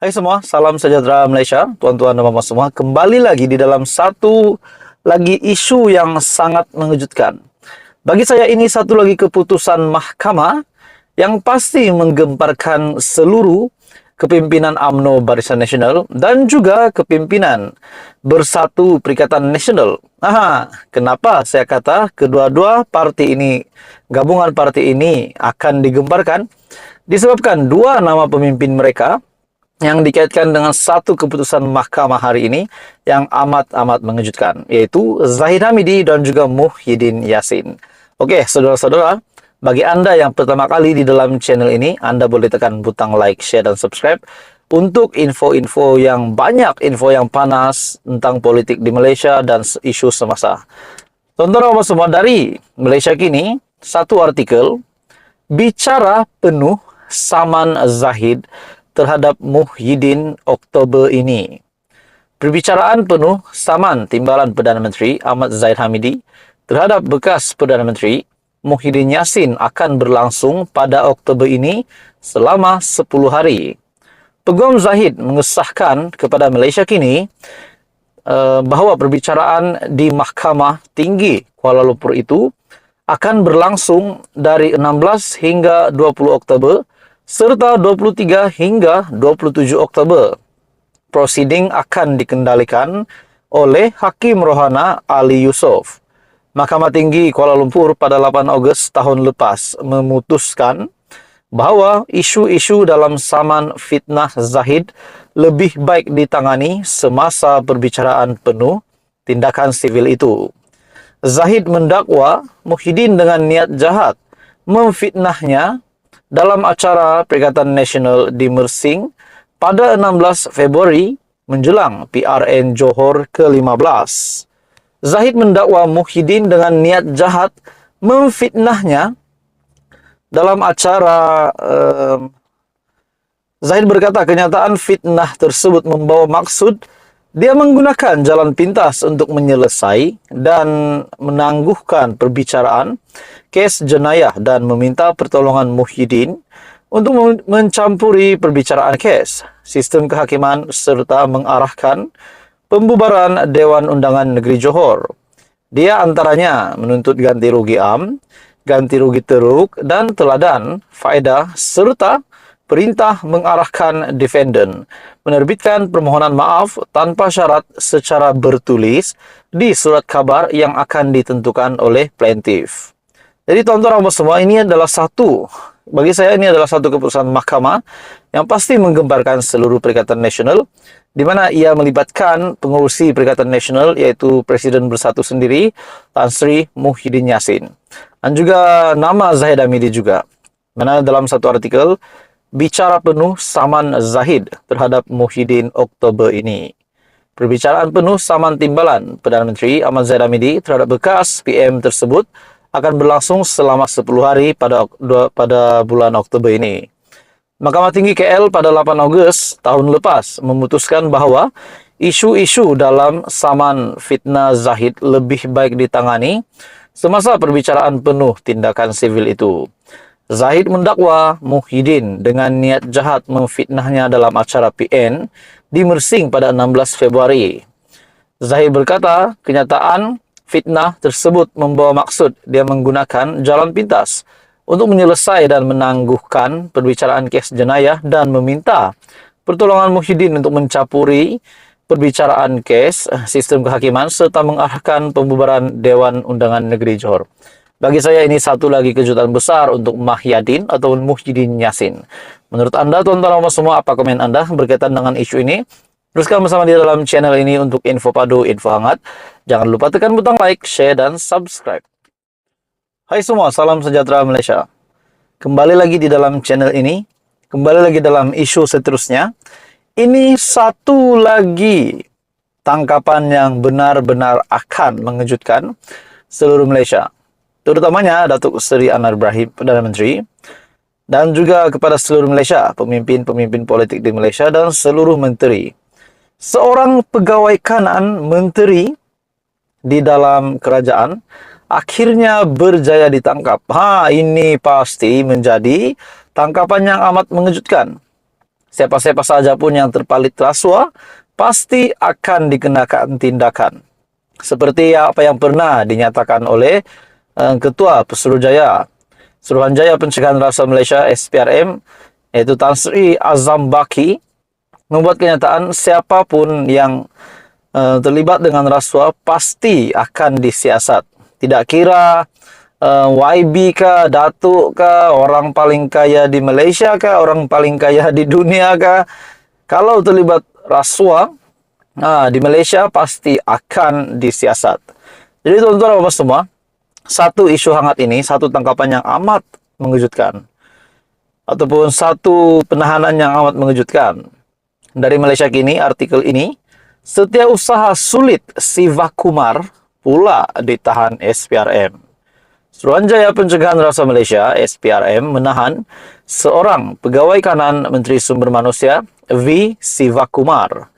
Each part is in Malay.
Hai semua, salam sejahtera Malaysia, tuan-tuan dan mama semua. Kembali lagi di dalam satu lagi isu yang sangat mengejutkan. Bagi saya ini satu lagi keputusan mahkamah yang pasti menggemparkan seluruh kepimpinan UMNO Barisan Nasional dan juga kepimpinan Bersatu Perikatan Nasional. Kenapa saya kata kedua-dua parti ini, gabungan parti ini akan digemparkan? Disebabkan dua nama pemimpin mereka yang dikaitkan dengan satu keputusan mahkamah hari ini yang amat-amat mengejutkan, yaitu Zahid Hamidi dan juga Muhyiddin Yassin. Oke, saudara-saudara, bagi Anda yang pertama kali di dalam channel ini, Anda boleh tekan butang like, share, dan subscribe untuk info-info yang banyak, info yang panas tentang politik di Malaysia dan isu semasa. Tonton semua dari Malaysia Kini, satu artikel bicara penuh saman Zahid terhadap Muhyiddin Oktober ini. Perbicaraan penuh saman timbalan Perdana Menteri Ahmad Zahid Hamidi terhadap bekas Perdana Menteri Muhyiddin Yassin akan berlangsung pada Oktober ini selama 10 hari. Peguam Zahid mengesahkan kepada Malaysia Kini bahawa perbicaraan di Mahkamah Tinggi Kuala Lumpur itu akan berlangsung dari 16 hingga 20 Oktober serta 23 hingga 27 Oktober. Prosiding akan dikendalikan oleh Hakim Rohana Ali Yusof. Mahkamah Tinggi Kuala Lumpur pada 8 Ogos tahun lepas memutuskan bahawa isu-isu dalam saman fitnah Zahid lebih baik ditangani semasa perbicaraan penuh tindakan sivil itu. Zahid mendakwa Muhyiddin dengan niat jahat memfitnahnya dalam acara Perikatan Nasional di Mersing pada 16 Februari menjelang PRN Johor ke-15. Zahid mendakwa Muhyiddin dengan niat jahat memfitnahnya dalam acara Zahid berkata kenyataan fitnah tersebut membawa maksud dia menggunakan jalan pintas untuk menyelesai dan menangguhkan perbicaraan kes jenayah dan meminta pertolongan Muhyiddin untuk mencampuri perbicaraan kes, sistem kehakiman serta mengarahkan pembubaran Dewan Undangan Negeri Johor. Dia antaranya menuntut ganti rugi ganti rugi teruk dan teladan faedah serta perintah mengarahkan defendant menerbitkan permohonan maaf tanpa syarat secara bertulis di surat khabar yang akan ditentukan oleh plaintiff. Jadi tuan-tuan semua, ini adalah bagi saya ini adalah satu keputusan mahkamah yang pasti menggemparkan seluruh Perikatan Nasional, di mana ia melibatkan pengurusi Perikatan Nasional yaitu Presiden Bersatu sendiri, Tan Sri Muhyiddin Yassin. Dan juga nama Zahid Hamidi juga. Mana dalam satu artikel bicara penuh saman Zahid terhadap Muhyiddin Oktober ini. Perbicaraan penuh saman timbalan Perdana Menteri Ahmad Zahid Hamidi terhadap bekas PM tersebut akan berlangsung selama 10 hari pada bulan Oktober ini. Mahkamah Tinggi KL pada 8 Ogos tahun lepas memutuskan bahawa isu-isu dalam saman fitnah Zahid lebih baik ditangani semasa perbicaraan penuh tindakan sivil itu. Zahid mendakwa Muhyiddin dengan niat jahat memfitnahnya dalam acara PN di Mersing pada 16 Februari. Zahid berkata, kenyataan fitnah tersebut membawa maksud dia menggunakan jalan pintas untuk menyelesaikan dan menangguhkan perbicaraan kes jenayah dan meminta pertolongan Muhyiddin untuk mencampuri perbicaraan kes sistem kehakiman serta mengarahkan pembubaran Dewan Undangan Negeri Johor. Bagi saya ini satu lagi kejutan besar untuk Muhyiddin atau Muhyiddin Yassin. Menurut Anda, tuan-tuan semua, apa komen Anda berkaitan dengan isu ini? Teruskan bersama di dalam channel ini untuk info padu, info hangat. Jangan lupa tekan butang like, share, dan subscribe. Hai semua, salam sejahtera Malaysia. Kembali lagi di dalam channel ini. Kembali lagi dalam isu seterusnya. Ini satu lagi tangkapan yang benar-benar akan mengejutkan seluruh Malaysia. Terutamanya Datuk Seri Anwar Ibrahim, Perdana Menteri, dan juga kepada seluruh Malaysia, pemimpin-pemimpin politik di Malaysia dan seluruh menteri. Seorang pegawai kanan menteri di dalam kerajaan akhirnya berjaya ditangkap. Ini pasti menjadi tangkapan yang amat mengejutkan. Siapa-siapa saja pun yang terpalit rasuah pasti akan dikenakan tindakan. Seperti apa yang pernah dinyatakan oleh Ketua Suruhanjaya Pencegahan Rasuah Malaysia SPRM, yaitu Tan Sri Azam Baki, membuat kenyataan siapapun yang terlibat dengan rasuah pasti akan disiasat. Tidak kira YB kah, Datuk kah, orang paling kaya di Malaysia kah, orang paling kaya di dunia kah, kalau terlibat rasuah di Malaysia pasti akan disiasat. Jadi tuan-tuan dan puan semua, satu isu hangat ini, satu tangkapan yang amat mengejutkan, ataupun satu penahanan yang amat mengejutkan. Dari Malaysia Kini, artikel ini, Setiausaha Sulit Siva Kumar pula ditahan SPRM. Suruhanjaya Pencegahan Rasuah Malaysia SPRM menahan seorang pegawai kanan Menteri Sumber Manusia V. Siva Kumar.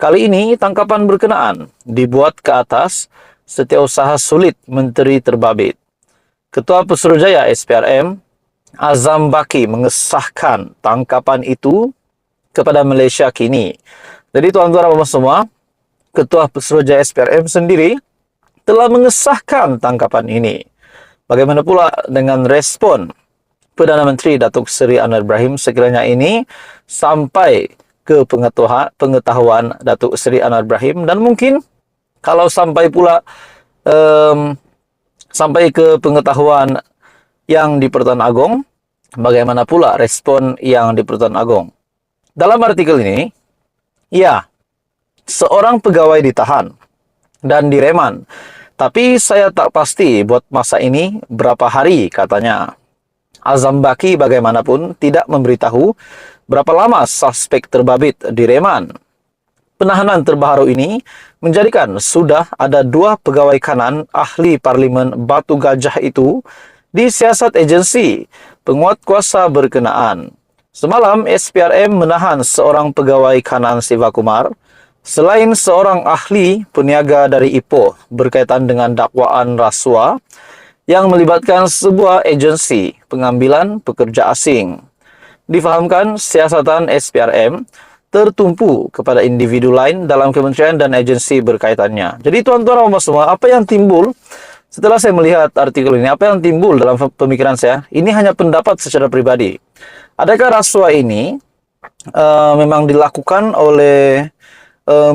Kali ini tangkapan berkenaan dibuat ke atas Setiausaha Sulit Menteri Terbabit. Ketua Pesuruhjaya SPRM Azam Baki mengesahkan tangkapan itu kepada Malaysia Kini. Jadi tuan-tuan dan puan semua, Ketua Pesuruhjaya SPRM sendiri telah mengesahkan tangkapan ini. Bagaimana pula dengan respon Perdana Menteri Datuk Seri Anwar Ibrahim sekiranya ini sampai ke pengetahuan Datuk Seri Anwar Ibrahim, dan mungkin kalau sampai pula sampai ke pengetahuan yang di Pertuan Agong, bagaimana pula respon yang di Pertuan Agong? Dalam artikel ini, ya, seorang pegawai ditahan dan direman. Tapi saya tak pasti buat masa ini berapa hari katanya. Azam Baki bagaimanapun tidak memberitahu berapa lama suspek terbabit direman. Penahanan terbaru ini menjadikan sudah ada 2 pegawai kanan ahli Parlimen Batu Gajah itu disiasat agensi penguat kuasa berkenaan. Semalam SPRM menahan seorang pegawai kanan Siva Kumar selain seorang ahli peniaga dari Ipoh berkaitan dengan dakwaan rasuah yang melibatkan sebuah agensi pengambilan pekerja asing. Difahamkan siasatan SPRM tertumpu kepada individu lain dalam kementerian dan agensi berkaitannya. Jadi tuan-tuan dan puan semua, apa yang timbul setelah saya melihat artikel ini, apa yang timbul dalam pemikiran saya, ini hanya pendapat secara pribadi. Adakah rasuah ini memang dilakukan oleh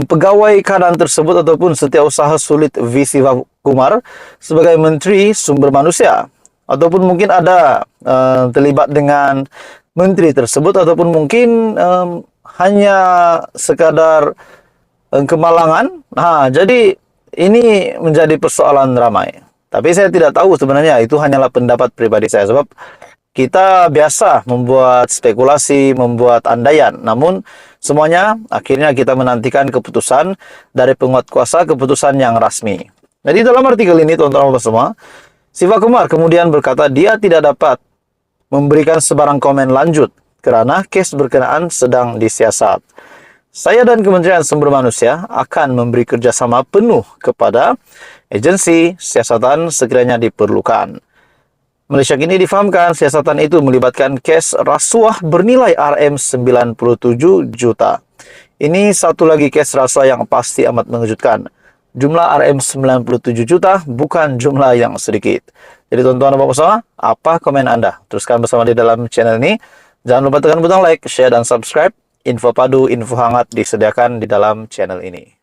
pegawai kanan tersebut ataupun Setiausaha Sulit V. Siva Kumar sebagai Menteri Sumber Manusia, ataupun mungkin ada terlibat dengan menteri tersebut, ataupun mungkin hanya sekadar kemalangan. Jadi ini menjadi persoalan ramai. Tapi saya tidak tahu sebenarnya, itu hanyalah pendapat pribadi saya, sebab kita biasa membuat spekulasi, membuat andaian. Namun semuanya akhirnya kita menantikan keputusan dari penguat kuasa, keputusan yang rasmi. Jadi dalam artikel ini teman-teman semua, Siva Kumar kemudian berkata dia tidak dapat memberikan sebarang komen lanjut kerana kes berkenaan sedang disiasat. Saya dan Kementerian Sumber Manusia akan memberi kerjasama penuh kepada agensi siasatan sekiranya diperlukan. Malaysia Kini difahamkan siasatan itu melibatkan kes rasuah bernilai RM97 juta. Ini satu lagi kes rasuah yang pasti amat mengejutkan. Jumlah RM97 juta bukan jumlah yang sedikit. Jadi tuan-tuan dan puan semua, apa komen Anda? Teruskan bersama di dalam channel ini. Jangan lupa tekan butang like, share, dan subscribe. Info padu, info hangat disediakan di dalam channel ini.